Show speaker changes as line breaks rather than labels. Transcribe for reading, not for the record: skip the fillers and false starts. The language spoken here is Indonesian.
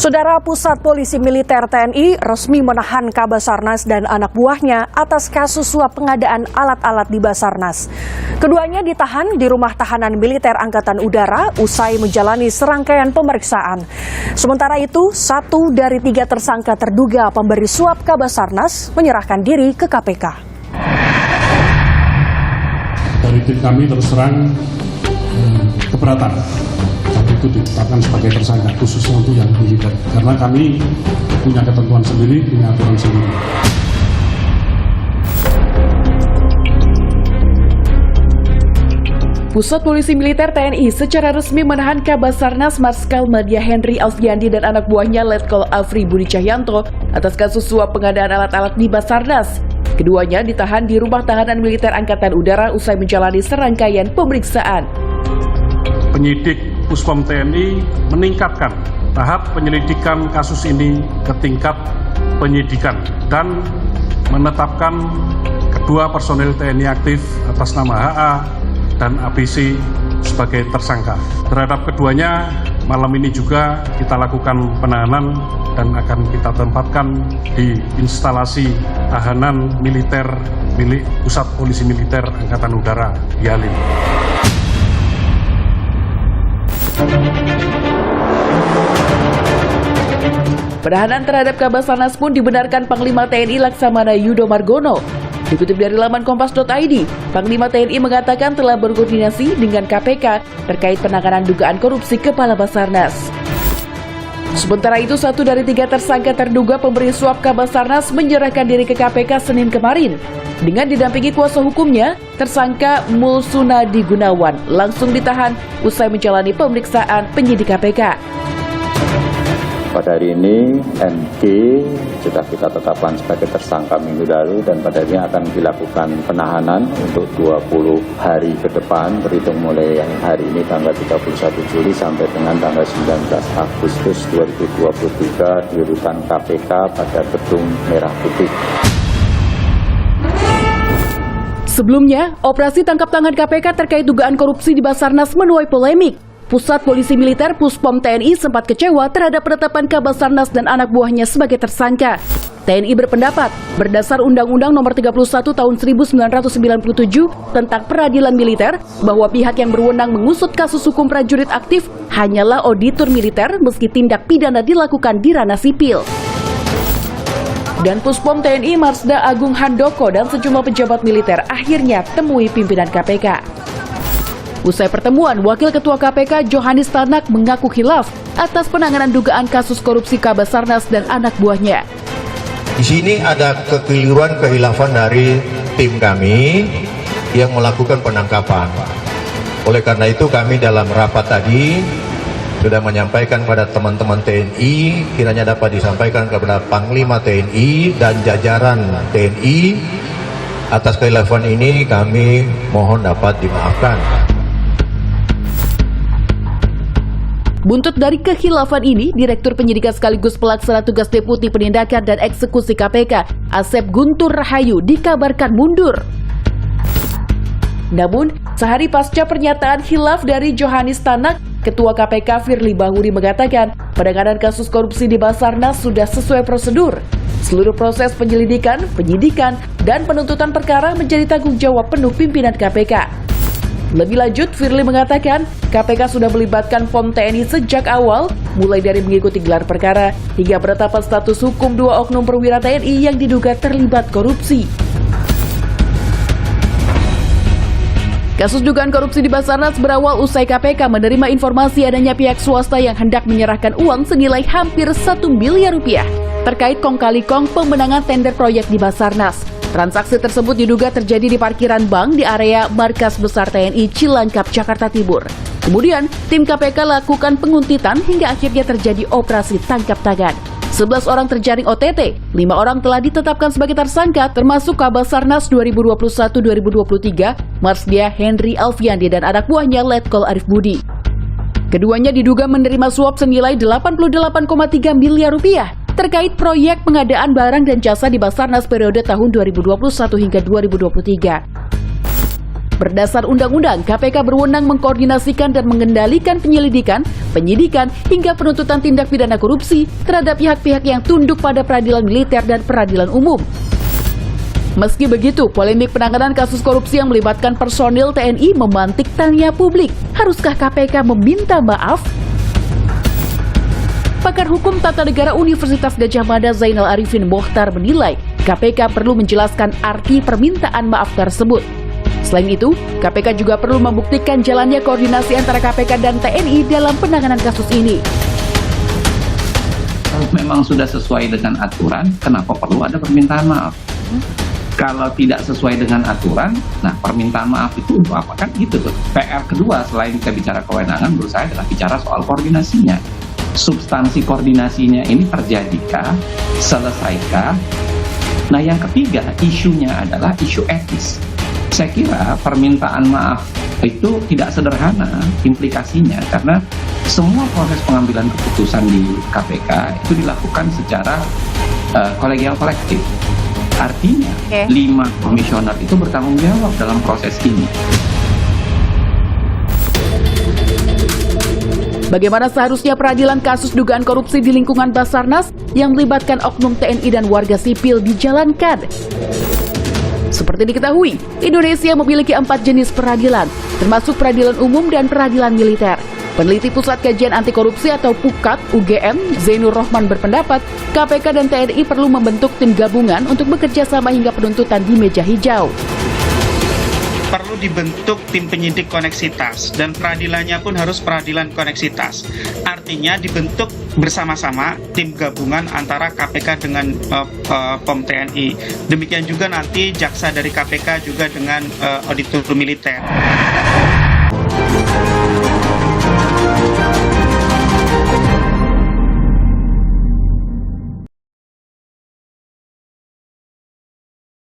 Saudara, Pusat Polisi Militer TNI resmi menahan Kabasarnas dan anak buahnya atas kasus suap pengadaan alat-alat di Basarnas. Keduanya ditahan di rumah tahanan militer Angkatan Udara usai menjalani serangkaian pemeriksaan. Sementara itu, 1 dari 3 tersangka terduga pemberi suap Kabasarnas menyerahkan diri ke KPK.
Dari tim kami terus terang keberatan itu ditetapkan sebagai tersangka khususnya untuk yang militer, karena kami punya ketentuan sendiri, punya aturan sendiri.
Pusat Polisi Militer TNI secara resmi menahan Kabasarnas Marskal Madya Henry Alfiandi dan anak buahnya Letkol Afri Budi Cahyanto atas kasus suap pengadaan alat-alat di Basarnas. Keduanya ditahan di rumah tahanan militer Angkatan Udara usai menjalani serangkaian pemeriksaan.
Penyidik Puspom TNI meningkatkan tahap penyelidikan kasus ini ke tingkat penyidikan dan menetapkan kedua personel TNI aktif atas nama HA dan ABC sebagai tersangka. Terhadap keduanya, malam ini juga kita lakukan penahanan dan akan kita tempatkan di instalasi tahanan militer milik Pusat Polisi Militer Angkatan Udara di Halim.
Penahanan terhadap Kabasarnas pun dibenarkan Panglima TNI Laksamana Yudo Margono. Dikutip dari laman kompas.id, Panglima TNI mengatakan telah berkoordinasi dengan KPK terkait penanganan dugaan korupsi Kepala Basarnas. Sementara itu, 1 dari 3 tersangka terduga pemberi suap Kabasarnas menyerahkan diri ke KPK Senin kemarin. Dengan didampingi kuasa hukumnya, tersangka Mulsunadi Gunawan langsung ditahan usai menjalani pemeriksaan penyidik KPK.
Pada hari ini, MG sudah kita tetapkan sebagai tersangka minggu lalu dan pada hari ini akan dilakukan penahanan untuk 20 hari ke depan, berhitung mulai hari ini tanggal 31 Juli sampai dengan tanggal 19 Agustus 2023 di rutan KPK pada Gedung Merah Putih.
Sebelumnya, operasi tangkap tangan KPK terkait dugaan korupsi di Basarnas menuai polemik. Pusat Polisi Militer Puspom TNI sempat kecewa terhadap penetapan Kabasarnas dan anak buahnya sebagai tersangka. TNI berpendapat, berdasar Undang-Undang Nomor 31 Tahun 1997 tentang Peradilan Militer, bahwa pihak yang berwenang mengusut kasus hukum prajurit aktif hanyalah auditor militer meski tindak pidana dilakukan di ranah sipil. Dan Puspom TNI Marsda Agung Handoko dan sejumlah pejabat militer akhirnya temui pimpinan KPK. Usai pertemuan, Wakil Ketua KPK Johannes Tanak mengaku khilaf atas penanganan dugaan kasus korupsi Kabasarnas dan anak buahnya.
Di sini ada kekeliruan-kehilafan dari tim kami yang melakukan penangkapan. Oleh karena itu kami dalam rapat tadi sudah menyampaikan pada teman-teman TNI, kiranya dapat disampaikan kepada Panglima TNI dan jajaran TNI atas kekhilafan ini kami mohon dapat dimaafkan.
Buntut dari kekhilafan ini, Direktur Penyidikan sekaligus Pelaksana Tugas Deputi Penindakan dan Eksekusi KPK, Asep Guntur Rahayu, dikabarkan mundur. Namun, sehari pasca pernyataan khilaf dari Johannes Tanak, Ketua KPK Firly Bahuri mengatakan penanganan kasus korupsi di Basarnas sudah sesuai prosedur. Seluruh proses penyelidikan, penyidikan, dan penuntutan perkara menjadi tanggung jawab penuh pimpinan KPK. Lebih lanjut, Firly mengatakan KPK sudah melibatkan POM TNI sejak awal, mulai dari mengikuti gelar perkara hingga penetapan status hukum 2 oknum perwira TNI yang diduga terlibat korupsi. Kasus dugaan korupsi di Basarnas berawal usai KPK menerima informasi adanya pihak swasta yang hendak menyerahkan uang senilai hampir 1 miliar rupiah terkait kong-kali-kong pemenangan tender proyek di Basarnas. Transaksi tersebut diduga terjadi di parkiran bank di area Markas Besar TNI Cilangkap, Jakarta Timur. Kemudian, tim KPK lakukan penguntitan hingga akhirnya terjadi operasi tangkap tangan. 11 orang terjaring OTT, 5 orang telah ditetapkan sebagai tersangka termasuk Kabasarnas 2021-2023, Marsdia Henry Alfiandi dan anak buahnya Letkol Arif Budi. Keduanya diduga menerima suap senilai 88,3 miliar rupiah terkait proyek pengadaan barang dan jasa di Basarnas periode tahun 2021 hingga 2023. Berdasar undang-undang, KPK berwenang mengkoordinasikan dan mengendalikan penyelidikan, penyidikan, hingga penuntutan tindak pidana korupsi terhadap pihak-pihak yang tunduk pada peradilan militer dan peradilan umum. Meski begitu, polemik penanganan kasus korupsi yang melibatkan personil TNI memantik tanya publik. Haruskah KPK meminta maaf? Pakar Hukum Tata Negara Universitas Gadjah Mada Zainal Arifin Mohtar menilai KPK perlu menjelaskan arti permintaan maaf tersebut. Selain itu, KPK juga perlu membuktikan jalannya koordinasi antara KPK dan TNI dalam penanganan kasus ini.
Memang sudah sesuai dengan aturan, kenapa perlu ada permintaan maaf? Kalau tidak sesuai dengan aturan, nah permintaan maaf itu untuk apa? Kan gitu tuh. PR kedua selain kita bicara kewenangan, menurut saya adalah bicara soal koordinasinya. Substansi koordinasinya ini terjadikah? Selesaikah? Nah yang ketiga, isunya adalah isu etis. Saya kira permintaan maaf itu tidak sederhana implikasinya karena semua proses pengambilan keputusan di KPK itu dilakukan secara kolegial kolektif. Artinya 5 komisioner itu bertanggung jawab dalam proses ini.
Bagaimana seharusnya peradilan kasus dugaan korupsi di lingkungan Basarnas yang melibatkan oknum TNI dan warga sipil dijalankan? Seperti diketahui, Indonesia memiliki 4 jenis peradilan, termasuk peradilan umum dan peradilan militer. Peneliti Pusat Kajian Anti Korupsi atau PUKAT UGM, Zainur Rohman berpendapat, KPK dan TNI perlu membentuk tim gabungan untuk bekerja sama hingga penuntutan di meja hijau.
Perlu dibentuk tim penyidik koneksitas dan peradilannya pun harus peradilan koneksitas. Artinya dibentuk bersama-sama tim gabungan antara KPK dengan POM TNI. Demikian juga nanti jaksa dari KPK juga dengan auditor militer.